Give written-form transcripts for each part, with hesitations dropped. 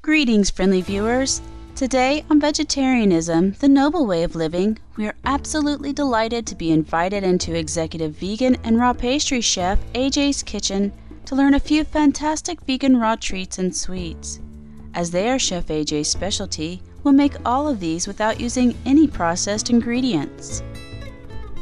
Greetings, friendly viewers. Today on Vegetarianism, the Noble Way of Living, we are absolutely delighted to be invited into executive vegan and raw pastry chef AJ's kitchen to learn a few fantastic vegan raw treats and sweets. As they are Chef AJ's specialty, we'll make all of these without using any processed ingredients.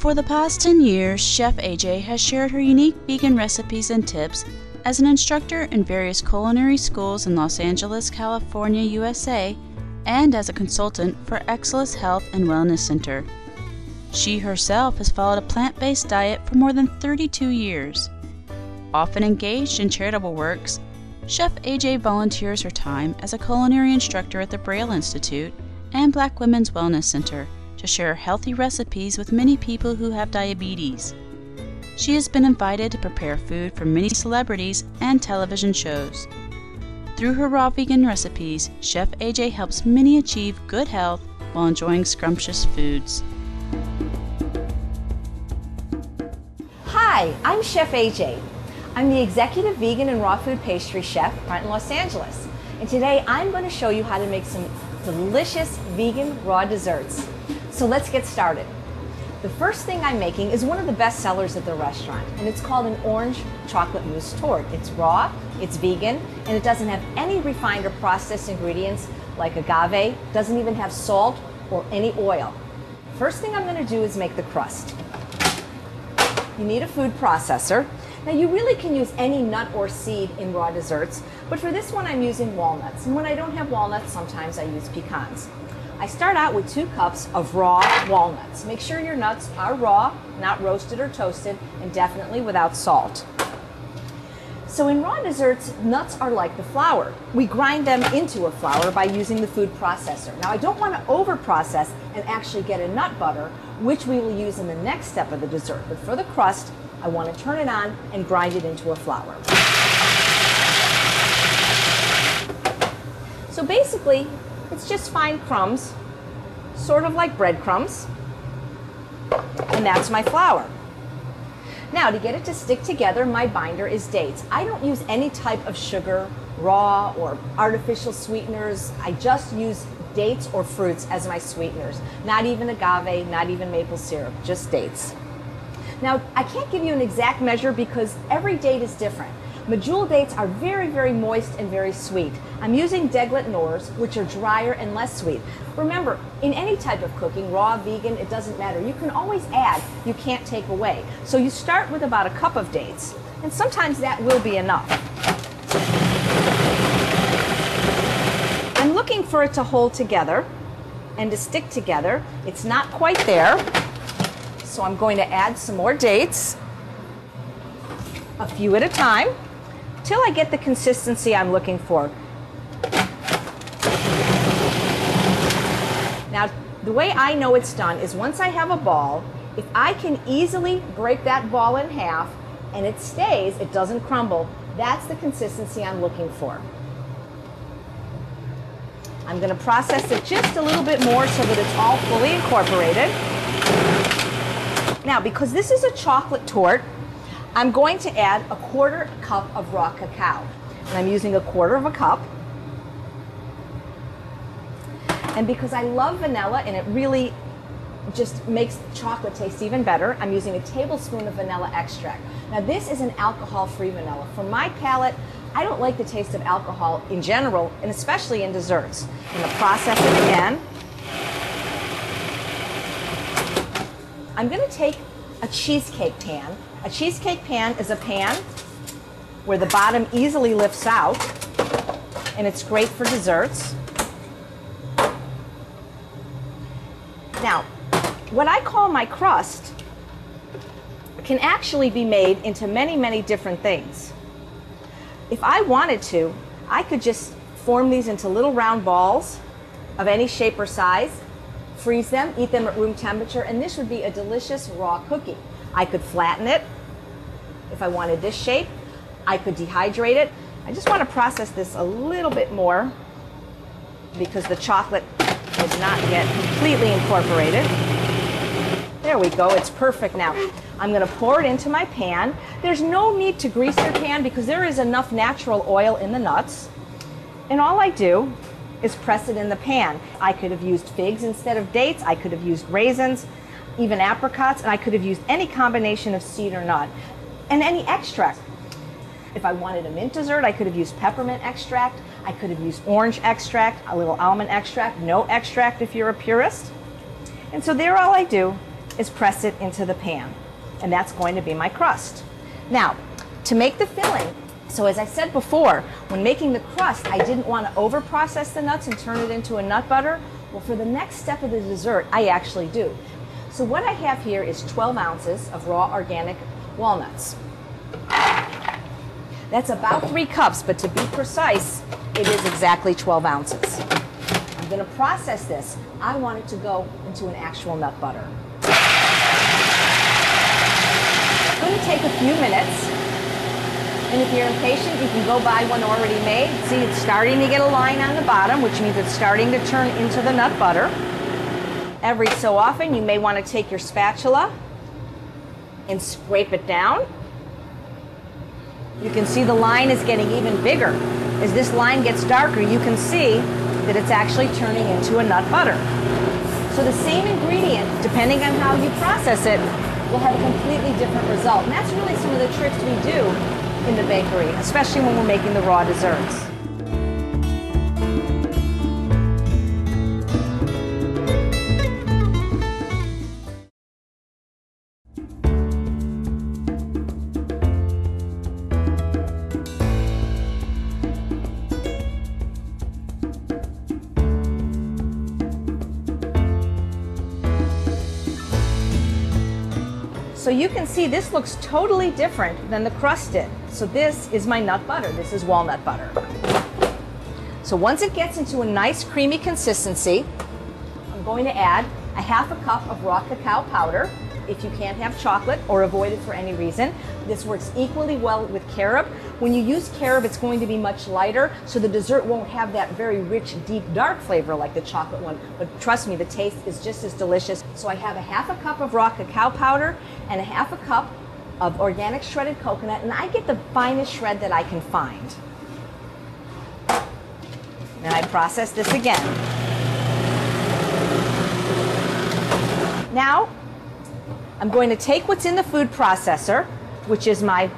For the past 10 years, Chef AJ has shared her unique vegan recipes and tips as an instructor in various culinary schools in Los Angeles, California, USA, and as a consultant for Exsalus Health and Wellness Center. She herself has followed a plant-based diet for more than 32 years. Often engaged in charitable works, Chef AJ volunteers her time as a culinary instructor at the Braille Institute and Black Women's Wellness Center to share healthy recipes with many people who have diabetes. She has been invited to prepare food for many celebrities and television shows. Through her raw vegan recipes, Chef AJ helps many achieve good health while enjoying scrumptious foods. Hi, I'm Chef AJ. I'm the executive vegan and raw food pastry chef right in Los Angeles. And today I'm going to show you how to make some delicious vegan raw desserts. So let's get started. The first thing I'm making is one of the best sellers at the restaurant, and it's called an orange chocolate mousse torte. It's raw, it's vegan, and it doesn't have any refined or processed ingredients like agave, doesn't even have salt or any oil. First thing I'm going to do is make the crust. You need a food processor. Now you really can use any nut or seed in raw desserts, but for this one I'm using walnuts, and when I don't have walnuts, sometimes I use pecans. I start out with 2 cups of raw walnuts. Make sure your nuts are raw, not roasted or toasted, and definitely without salt. So in raw desserts, nuts are like the flour. We grind them into a flour by using the food processor. Now I don't want to over-process and actually get a nut butter, which we will use in the next step of the dessert. But for the crust, I want to turn it on and grind it into a flour. So basically, it's just fine crumbs, sort of like breadcrumbs, and that's my flour. Now, to get it to stick together, my binder is dates. I don't use any type of sugar, raw or artificial sweeteners. I just use dates or fruits as my sweeteners. Not even agave, not even maple syrup, just dates. Now, I can't give you an exact measure because every date is different. Medjool dates are very, very moist and very sweet. I'm using deglet nors, which are drier and less sweet. Remember, in any type of cooking, raw, vegan, it doesn't matter. You can always add, you can't take away. So you start with about a cup of dates, and sometimes that will be enough. I'm looking for it to hold together and to stick together. It's not quite there, so I'm going to add some more dates, a few at a time, till I get the consistency I'm looking for. Now, the way I know it's done is once I have a ball, if I can easily break that ball in half and it stays, it doesn't crumble, that's the consistency I'm looking for. I'm going to process it just a little bit more so that it's all fully incorporated. Now, because this is a chocolate torte, I'm going to add a 1/4 cup of raw cacao. And I'm using a 1/4 cup. And because I love vanilla and it really just makes chocolate taste even better, I'm using a tablespoon of vanilla extract. Now this is an alcohol-free vanilla. For my palate, I don't like the taste of alcohol in general, and especially in desserts. I'm going to process it again. I'm going to take a cheesecake pan. A cheesecake pan is a pan where the bottom easily lifts out, and it's great for desserts. Now, what I call my crust can actually be made into many, many different things. If I wanted to, I could just form these into little round balls of any shape or size, freeze them, eat them at room temperature, and this would be a delicious raw cookie. I could flatten it if I wanted this shape. I could dehydrate it. I just want to process this a little bit more because the chocolate is not yet completely incorporated. There we go, it's perfect now. I'm going to pour it into my pan. There's no need to grease your pan because there is enough natural oil in the nuts. And all I do is press it in the pan. I could have used figs instead of dates. I could have used raisins, even apricots, and I could have used any combination of seed or nut, and any extract. If I wanted a mint dessert, I could have used peppermint extract. I could have used orange extract, a little almond extract, no extract if you're a purist. And so there, all I do is press it into the pan, and that's going to be my crust. Now, to make the filling, so as I said before, when making the crust, I didn't want to over-process the nuts and turn it into a nut butter. Well, for the next step of the dessert, I actually do. So what I have here is 12 ounces of raw organic walnuts. That's about 3 cups, but to be precise, it is exactly 12 ounces. I'm going to process this. I want it to go into an actual nut butter. It's going to take a few minutes. And if you're impatient, you can go buy one already made. See, it's starting to get a line on the bottom, which means it's starting to turn into the nut butter. Every so often, you may want to take your spatula and scrape it down. You can see the line is getting even bigger. As this line gets darker, you can see that it's actually turning into a nut butter. So the same ingredient, depending on how you process it, will have a completely different result. And that's really some of the tricks we do in the bakery, especially when we're making the raw desserts. So you can see this looks totally different than the crust did. So this is my nut butter. This is walnut butter. So once it gets into a nice creamy consistency, I'm going to add a half a cup of raw cacao powder. If you can't have chocolate or avoid it for any reason, this works equally well with carob. When you use carob, it's going to be much lighter, so the dessert won't have that very rich, deep, dark flavor like the chocolate one. But trust me, the taste is just as delicious. So I have a half a cup of raw cacao powder and a half a cup of organic shredded coconut, and I get the finest shred that I can find. And I process this again. Now, I'm going to take what's in the food processor, which is my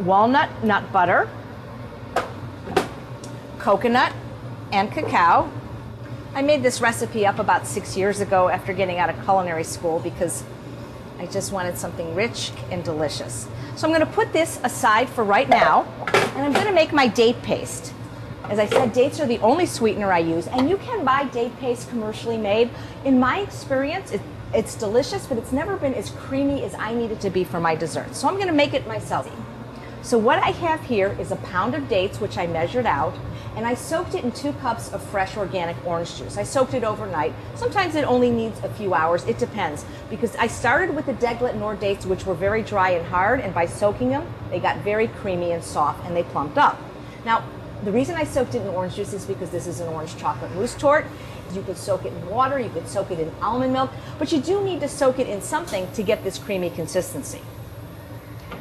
walnut nut butter, coconut, and cacao. I made this recipe up about 6 years ago after getting out of culinary school because I just wanted something rich and delicious. So I'm going to put this aside for right now, and I'm going to make my date paste. As I said, dates are the only sweetener I use, and you can buy date paste commercially made. In my experience, it's delicious, but it's never been as creamy as I need it to be for my dessert. So I'm going to make it myself. So what I have here is a pound of dates, which I measured out, and I soaked it in 2 cups of fresh organic orange juice. I soaked it overnight. Sometimes it only needs a few hours. It depends, because I started with the deglet nor dates, which were very dry and hard, and by soaking them, they got very creamy and soft, and they plumped up. Now, the reason I soaked it in orange juice is because this is an orange chocolate mousse torte. You could soak it in water, you could soak it in almond milk, but you do need to soak it in something to get this creamy consistency.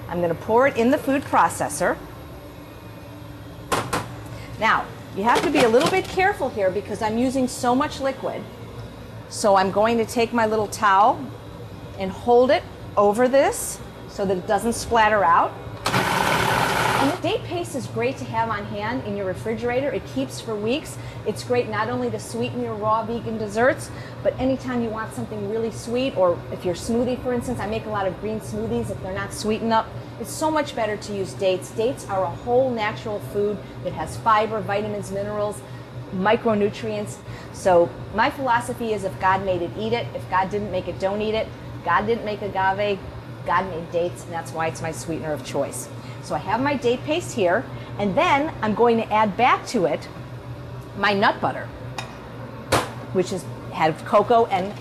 I'm going to pour it in the food processor. Now, you have to be a little bit careful here because I'm using so much liquid. So I'm going to take my little towel and hold it over this so that it doesn't splatter out. And the date paste is great to have on hand in your refrigerator. It keeps for weeks. It's great not only to sweeten your raw vegan desserts, but anytime you want something really sweet, or if you're smoothie, for instance, I make a lot of green smoothies. If they're not sweetened up, it's so much better to use dates. Dates are a whole natural food that has fiber, vitamins, minerals, micronutrients. So my philosophy is if God made it, eat it. If God didn't make it, don't eat it. God didn't make agave, God made dates, and that's why it's my sweetener of choice. So I have my date paste here, and then I'm going to add back to it my nut butter, which has cocoa and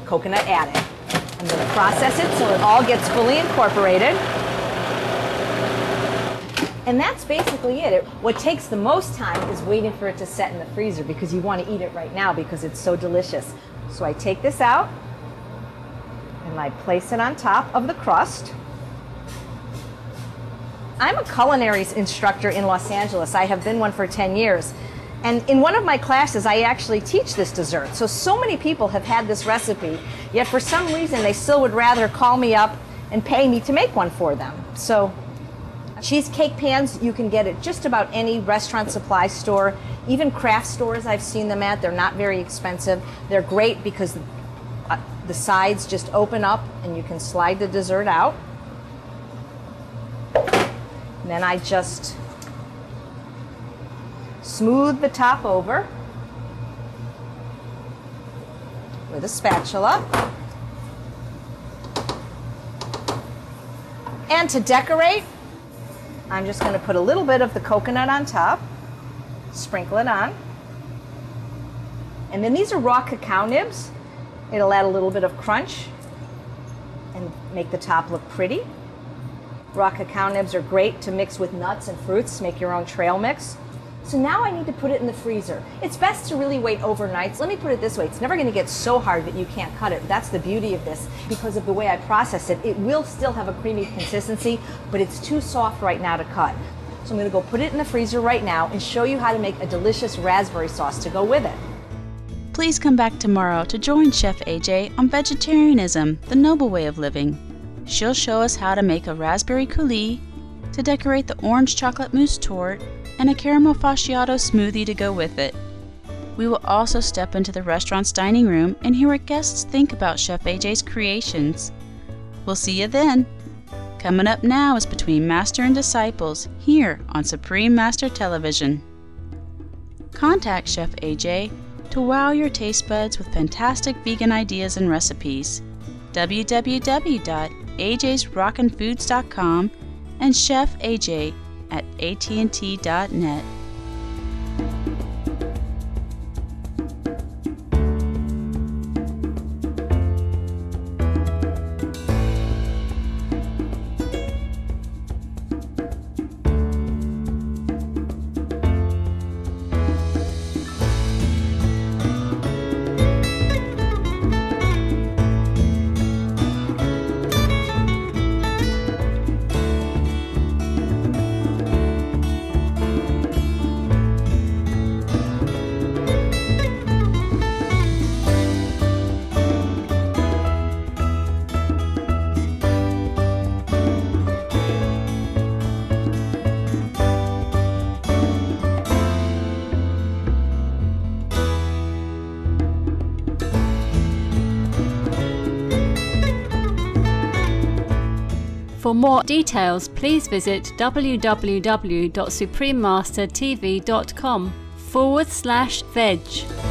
coconut added. I'm going to process it so it all gets fully incorporated. And that's basically it. What takes the most time is waiting for it to set in the freezer because you want to eat it right now because it's so delicious. So I take this out and I place it on top of the crust. I'm a culinary instructor in Los Angeles. I have been one for 10 years. And in one of my classes, I actually teach this dessert. So many people have had this recipe, yet for some reason they still would rather call me up and pay me to make one for them. So cheesecake pans, you can get at just about any restaurant supply store, even craft stores I've seen them at. They're not very expensive. They're great because the sides just open up and you can slide the dessert out. And then I just smooth the top over with a spatula. And to decorate, I'm just going to put a little bit of the coconut on top, sprinkle it on. And then these are raw cacao nibs. It'll add a little bit of crunch and make the top look pretty. Raw cacao nibs are great to mix with nuts and fruits, make your own trail mix. So now I need to put it in the freezer. It's best to really wait overnight. Let me put it this way, it's never going to get so hard that you can't cut it. That's the beauty of this. Because of the way I process it, it will still have a creamy consistency, but it's too soft right now to cut. So I'm going to go put it in the freezer right now and show you how to make a delicious raspberry sauce to go with it. Please come back tomorrow to join Chef AJ on Vegetarianism, the Noble Way of Living. She'll show us how to make a raspberry coulis, to decorate the orange chocolate mousse torte, and a caramel fasciato smoothie to go with it. We will also step into the restaurant's dining room and hear what guests think about Chef AJ's creations. We'll see you then. Coming up now is Between Master and Disciples, here on Supreme Master Television. Contact Chef AJ to wow your taste buds with fantastic vegan ideas and recipes. www.ajsrockinfoods.com and Chef AJ at AT&T.net. For more details, please visit www.suprememastertv.com/veg.